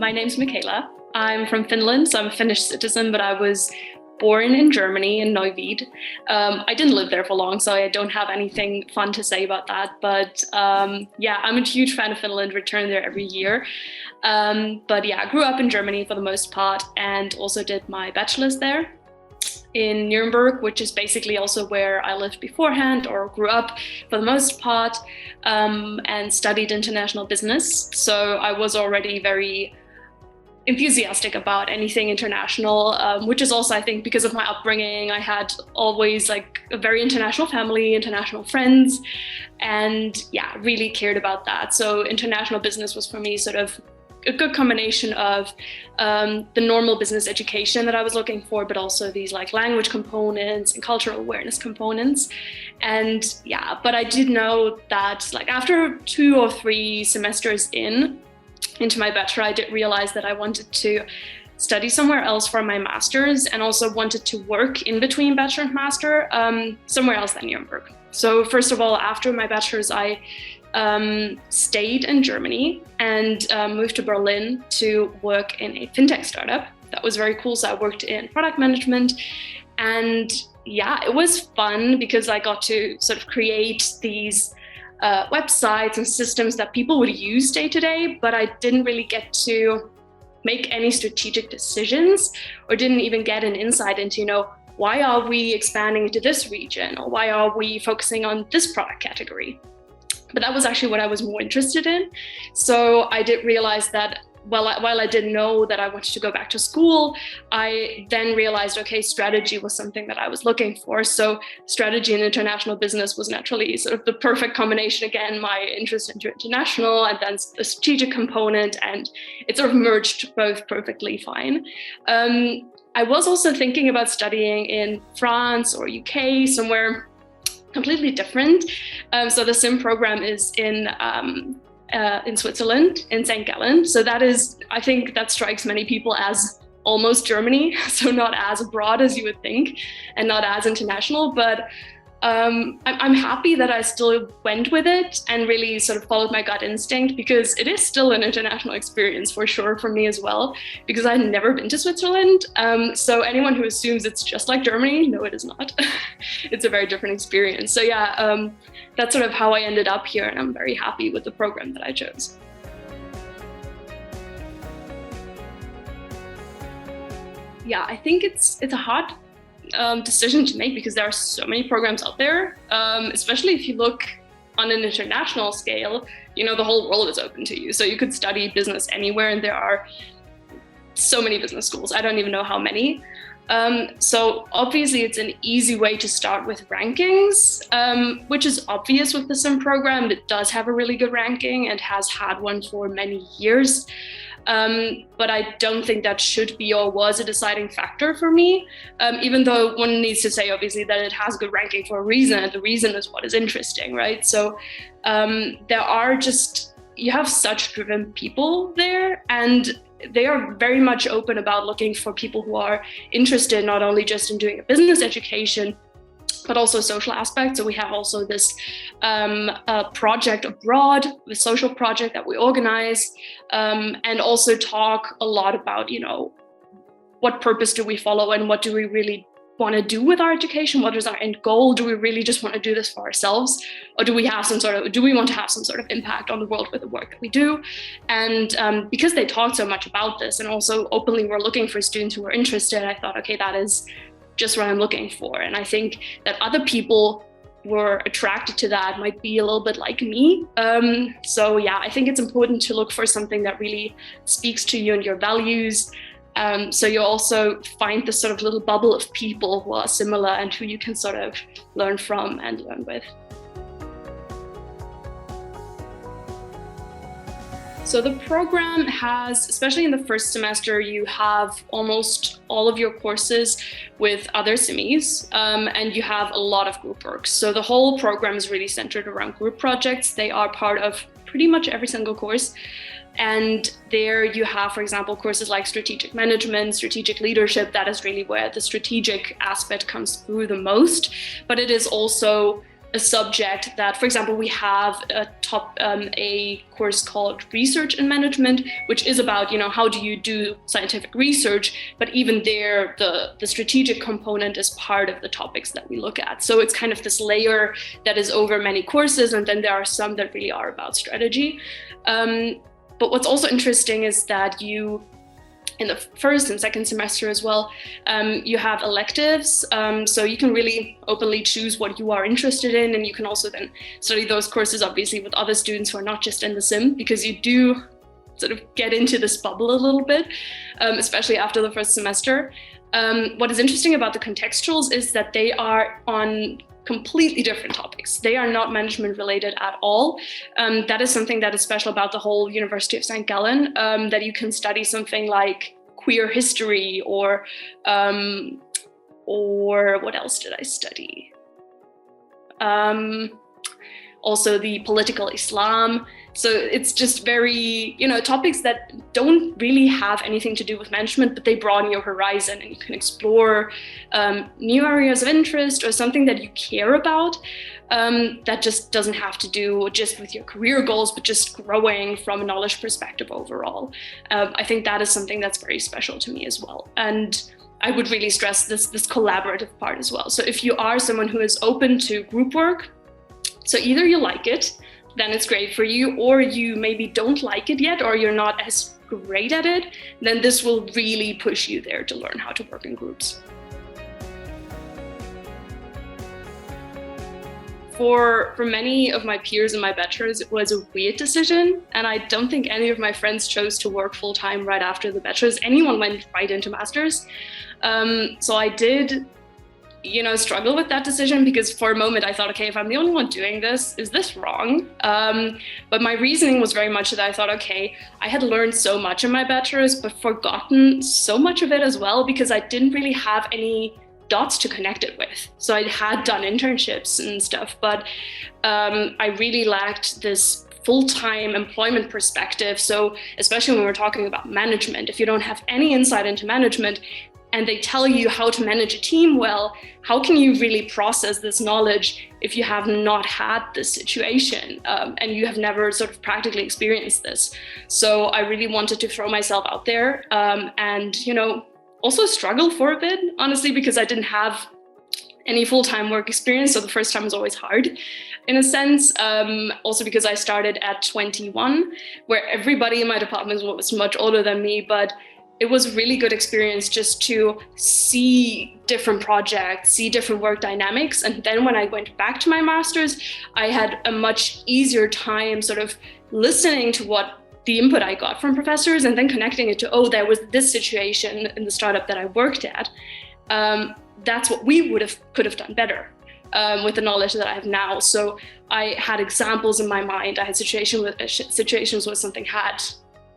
My name's Mikaela. I'm from Finland, so I'm a Finnish citizen, but I was born in Germany, in Neuwied. I didn't live there for long, so I don't have anything fun to say about that. But yeah, I'm a huge fan of Finland, return there every year. But yeah, I grew up in Germany for the most part and also did my bachelor's there in Nuremberg, which is basically also where I lived beforehand or grew up for the most part, and studied international business. So I was already very enthusiastic about anything international, which is also, I think, because of my upbringing. I had always like a very international family, international friends, and yeah, really cared about that. So international business was for me sort of a good combination of the normal business education that I was looking for, but also these like language components and cultural awareness components. And yeah, but I did know that like after 2 or 3 semesters into my bachelor, I did realize that I wanted to study somewhere else for my master's and also wanted to work in between bachelor and master somewhere else than Nuremberg. So first of all, after my bachelor's, I stayed in Germany and moved to Berlin to work in a fintech startup. That was very cool. So I worked in product management, and yeah, it was fun because I got to sort of create these websites and systems that people would use day to day, but I didn't really get to make any strategic decisions or didn't even get an insight into, why are we expanding into this region or why are we focusing on this product category? But that was actually what I was more interested in. So I did realize that while I didn't know that I wanted to go back to school, I then realized, okay, strategy was something that I was looking for. So strategy and international business was naturally sort of the perfect combination. Again, my interest into international and then the strategic component, and it sort of merged both perfectly fine. I was also thinking about studying in France or UK, somewhere completely different. So the SIM program is in Switzerland, in St.Gallen. So that is, I think that strikes many people as almost Germany. So not as abroad as you would think and not as international, but I'm happy that I still went with it and really sort of followed my gut instinct, because it is still an international experience for sure for me as well, because I've never been to Switzerland. So anyone who assumes it's just like Germany, no, it is not. It's a very different experience. So yeah, that's sort of how I ended up here, and I'm very happy with the program that I chose. Yeah, I think it's a hard decision to make because there are so many programs out there, especially if you look on an international scale. The whole world is open to you. So you could study business anywhere, and there are so many business schools. I don't even know how many. So obviously it's an easy way to start with rankings, which is obvious with the SIM program. It does have a really good ranking and has had one for many years. But I don't think that should be or was a deciding factor for me, even though one needs to say, obviously, that it has good ranking for a reason, and the reason is what is interesting, right? So you have such driven people there, and they are very much open about looking for people who are interested not only just in doing a business education, but also social aspects. So we have also this project abroad, the social project that we organize, and also talk a lot about, what purpose do we follow and what do we really want to do with our education? What is our end goal? Do we really just want to do this for ourselves? Or do we want to have some sort of impact on the world with the work that we do? And because they talk so much about this and also openly were looking for students who were interested, I thought, okay, that is just what I'm looking for. And I think that other people were attracted to that might be a little bit like me. So yeah, I think it's important to look for something that really speaks to you and your values. So you also find this sort of little bubble of people who are similar and who you can sort of learn from and learn with. So the program has, especially in the first semester, you have almost all of your courses with other SIMEs, and you have a lot of group work. So the whole program is really centered around group projects. They are part of pretty much every single course. And there you have, for example, courses like strategic management, strategic leadership. That is really where the strategic aspect comes through the most. But it is also a subject that, for example, we have a course called Research and Management, which is about, how do you do scientific research, but even there, the strategic component is part of the topics that we look at. So it's kind of this layer that is over many courses, and then there are some that really are about strategy. But what's also interesting is that in the first and second semester as well, you have electives, so you can really openly choose what you are interested in, and you can also then study those courses obviously with other students who are not just in the sim, because you do sort of get into this bubble a little bit, especially after the first semester. What is interesting about the contextuals is that they are on completely different topics. They are not management related at all. That is something that is special about the whole University of St.Gallen, that you can study something like queer history or what else did I study? Also the political Islam. So it's just very, topics that don't really have anything to do with management, but they broaden your horizon and you can explore new areas of interest or something that you care about, that just doesn't have to do just with your career goals, but just growing from a knowledge perspective overall. I think that is something that's very special to me as well. And I would really stress this collaborative part as well. So if you are someone who is open to group work, so either you like it, then it's great for you, or you maybe don't like it yet, or you're not as great at it, then this will really push you there to learn how to work in groups. For many of my peers in my bachelor's, it was a weird decision, and I don't think any of my friends chose to work full-time right after the bachelor's. Anyone went right into master's. So I did struggle with that decision, because for a moment I thought, okay, if I'm the only one doing this, is this wrong? But my reasoning was very much that I thought, okay, I had learned so much in my bachelor's, but forgotten so much of it as well, because I didn't really have any dots to connect it with. So I had done internships and stuff, but I really lacked this full-time employment perspective. So especially when we're talking about management, if you don't have any insight into management, and they tell you how to manage a team well, how can you really process this knowledge if you have not had this situation and you have never sort of practically experienced this? So I really wanted to throw myself out there and, also struggle for a bit, honestly, because I didn't have any full-time work experience. So the first time was always hard in a sense. Also because I started at 21, where everybody in my department was much older than me, but it was a really good experience just to see different projects, see different work dynamics. And then when I went back to my master's, I had a much easier time sort of listening to what the input I got from professors and then connecting it to, there was this situation in the startup that I worked at. That's what we could have done better with the knowledge that I have now. So I had examples in my mind. I had situations where something had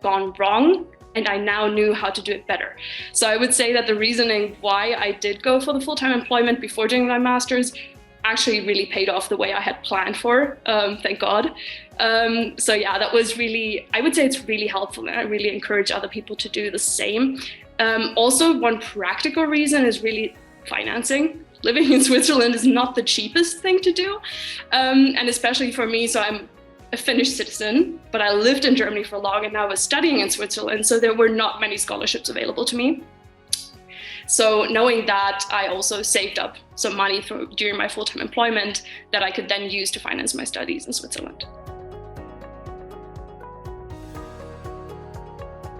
gone wrong, and I now knew how to do it better. So I would say that the reasoning why I did go for the full-time employment before doing my master's actually really paid off the way I had planned for, thank God. So yeah, that was really, I would say it's really helpful, and I really encourage other people to do the same. Also, one practical reason is really financing. Living in Switzerland is not the cheapest thing to do. And especially for me, so I'm a Finnish citizen, but I lived in Germany for long and now I was studying in Switzerland, so there were not many scholarships available to me. So knowing that, I also saved up some money during my full-time employment that I could then use to finance my studies in Switzerland.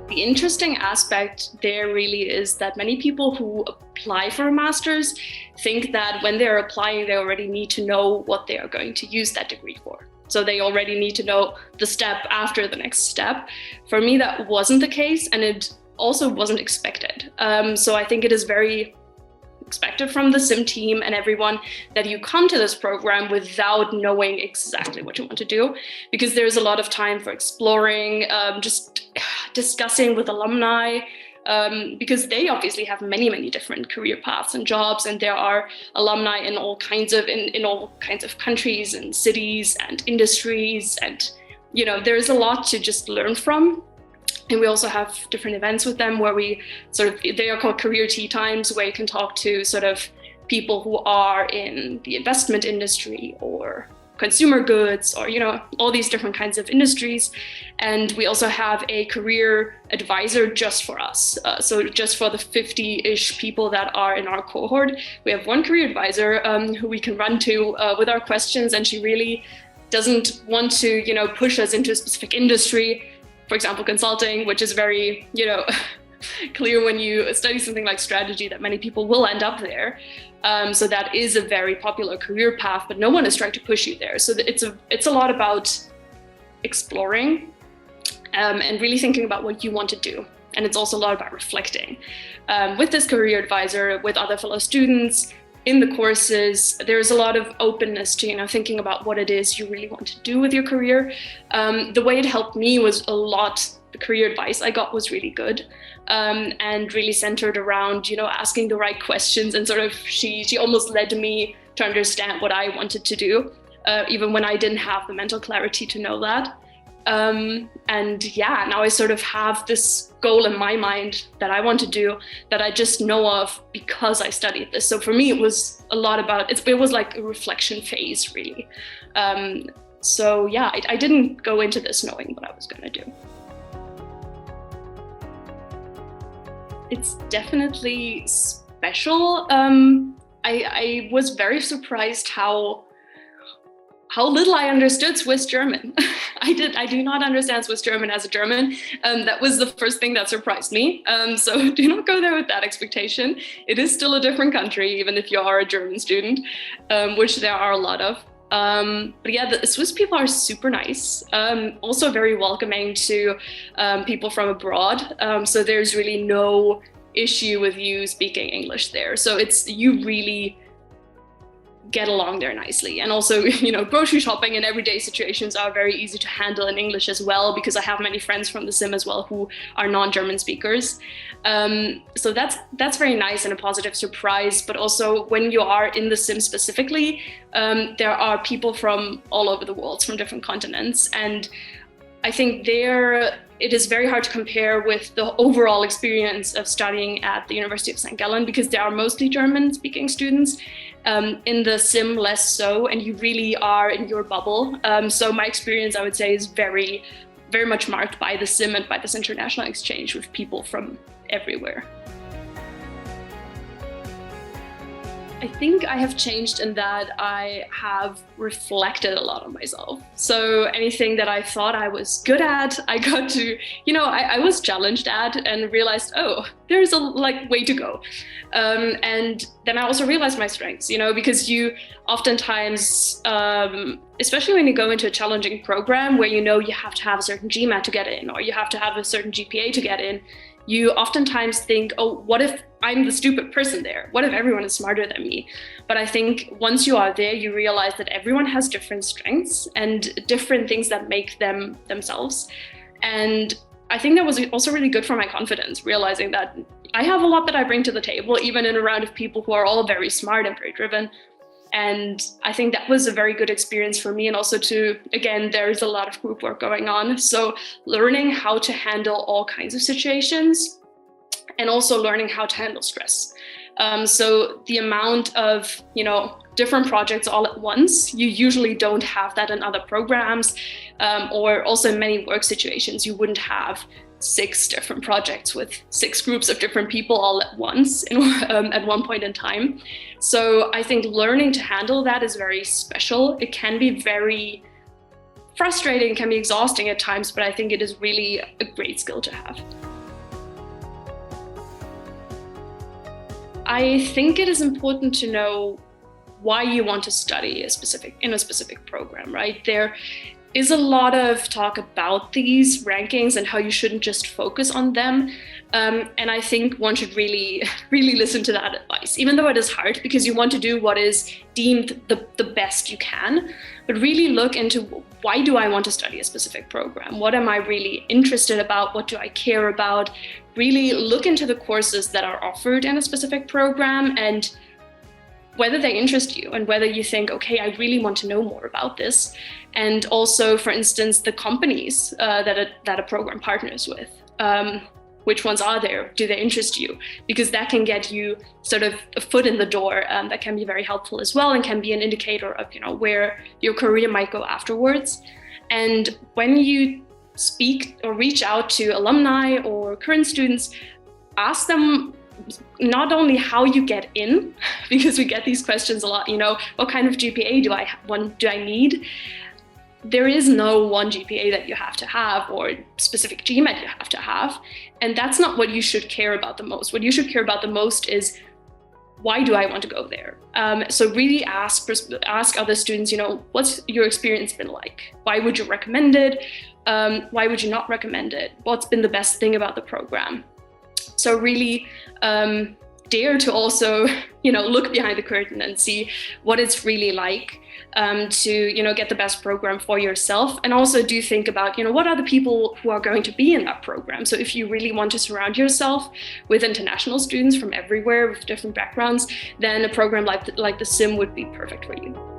The interesting aspect there really is that many people who apply for a master's think that when they're applying, they already need to know what they are going to use that degree for. So they already need to know the step after the next step. For me, that wasn't the case, and it also wasn't expected. So I think it is very expected from the sim team and everyone that you come to this program without knowing exactly what you want to do, because there's a lot of time for exploring, just discussing with alumni, because they obviously have many different career paths and jobs, and there are alumni in all kinds of countries and cities and industries, and there's a lot to just learn from. And we also have different events with them where they are called career tea times, where you can talk to sort of people who are in the investment industry or consumer goods, or all these different kinds of industries. And we also have a career advisor just for us. So just for the 50-ish people that are in our cohort, we have one career advisor who we can run to with our questions, and she really doesn't want to push us into a specific industry, for example consulting, which is very clear when you study something like strategy that many people will end up there. So that is a very popular career path, but no one is trying to push you there. So it's a lot about exploring and really thinking about what you want to do. And it's also a lot about reflecting. With this career advisor, with other fellow students, in the courses, there's a lot of openness to thinking about what it is you really want to do with your career. The way it helped me was a lot. The career advice I got was really good, and really centered around asking the right questions, and sort of she almost led me to understand what I wanted to do, even when I didn't have the mental clarity to know that. And yeah, now I sort of have this goal in my mind that I want to do, that I just know of because I studied this. So for me, it was a lot about, it was like a reflection phase, really. So yeah, I didn't go into this knowing what I was going to do. It's definitely special. I was very surprised how little I understood Swiss German. I do not understand Swiss German as a German. That was the first thing that surprised me. So do not go there with that expectation. It is still a different country, even if you are a German student, which there are a lot of. But yeah, the Swiss people are super nice, also very welcoming to people from abroad. So there's really no issue with you speaking English there. So you really get along there nicely. And also, grocery shopping and everyday situations are very easy to handle in English as well, because I have many friends from the sim as well who are non-German speakers. So that's very nice and a positive surprise. But also when you are in the sim specifically, there are people from all over the world, from different continents. And I think it is very hard to compare with the overall experience of studying at the University of St.Gallen, because there are mostly German-speaking students. In the sim, less so, and you really are in your bubble. So my experience, I would say, is very, very much marked by the sim and by this international exchange with people from everywhere. I think I have changed in that I have reflected a lot on myself. So anything that I thought I was good at, I got to, I was challenged at and realized, oh, there's a way to go. And then I also realized my strengths, because you oftentimes, especially when you go into a challenging program where you have to have a certain GMAT to get in, or you have to have a certain GPA to get in, you oftentimes think, oh, what if I'm the stupid person there? What if everyone is smarter than me? But I think once you are there, you realize that everyone has different strengths and different things that make them themselves. And I think that was also really good for my confidence, realizing that I have a lot that I bring to the table, even in a round of people who are all very smart and very driven. And I think that was a very good experience for me. And also again, there's a lot of group work going on. So learning how to handle all kinds of situations, and also learning how to handle stress. So the amount of, different projects all at once, you usually don't have that in other programs, or also in many work situations, you wouldn't have 6 different projects with 6 groups of different people all at once at one point in time. So I think learning to handle that is very special. It can be very frustrating, can be exhausting at times, but I think it is really a great skill to have. I think it is important to know why you want to study in a specific program, right? There is a lot of talk about these rankings and how you shouldn't just focus on them. And I think one should really, really listen to that advice, even though it is hard, because you want to do what is deemed the best you can. But really look into, why do I want to study a specific program? What am I really interested about? What do I care about? Really look into the courses that are offered in a specific program and whether they interest you and whether you think, okay, I really want to know more about this. And also, for instance, the companies that a program partners with. which ones are there? Do they interest you? Because that can get you sort of a foot in the door. That can be very helpful as well, and can be an indicator of, you know, where your career might go afterwards. And when you speak or reach out to alumni or current students, ask them not only how you get in, because we get these questions a lot, you know, what kind of GPA do I need? There is no one GPA that you have to have, or specific GMAT you have to have. And that's not what you should care about the most. What you should care about the most is, why do I want to go there? So really ask other students, you know, what's your experience been like? Why would you recommend it? Why would you not recommend it? What's been the best thing about the program? So really dare to also, you know, look behind the curtain and see what it's really like to, you know, get the best program for yourself. And also do think about, you know, what are the people who are going to be in that program? So if you really want to surround yourself with international students from everywhere with different backgrounds, then a program like the SIM would be perfect for you.